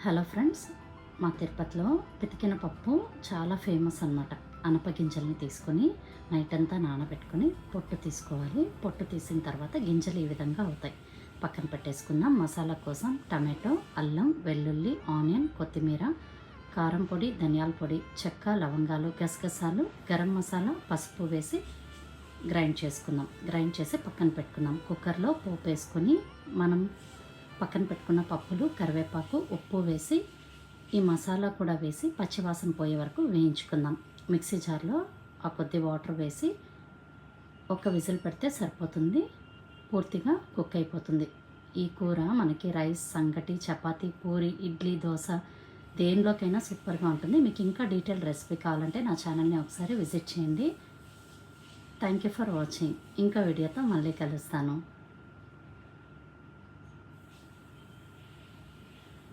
Hello friends, మా తిరుపతిలో పితికిన పప్పు చాలా ఫేమస్ అన్నమాట. అనపగింజల్ని తీసుకొని నైట్ అంతా నానబెట్టుకొని పొట్టు తీసుకోవాలి. పొట్టు తీసిన తర్వాత గింజలు ఈ విధంగా అవుతాయి. పక్కన పెట్టేసుకుందాం. మసాలా కోసం టమాటో, అల్లం, వెల్లుల్లి, ఆనియన్, కొత్తిమీర, కారం పొడి, ధనియాల పొడి, చెక్క, లవంగాలు, గసగసాలు, గరం మసాలా, పసుపు వేసి గ్రైండ్ చేసుకుందాం. గ్రైండ్ చేసి పక్కన పెట్టుకుందాం. కుక్కర్లో పోపు వేసుకొని మనం పక్కన పెట్టుకున్న పప్పులు, కరివేపాకు, ఉప్పు వేసి ఈ మసాలా కూడా వేసి పచ్చివాసన పోయే వరకు వేయించుకుందాం. మిక్సీ జార్లో ఆ కొద్ది వాటర్ వేసి ఒక విజిల్ పెడితే సరిపోతుంది. పూర్తిగా కుక్ అయిపోతుంది. ఈ కూర మనకి రైస్, సంగటి, చపాతీ, పూరి, ఇడ్లీ, దోశ దేనిలోకైనా సూపర్గా ఉంటుంది. మీకు ఇంకా డీటెయిల్ రెసిపీ కావాలంటే నా ఛానల్ని ఒకసారి విజిట్ చేయండి. Thank you for watching. ఇంకా వీడియోతో మళ్ళీ కలుస్తాను.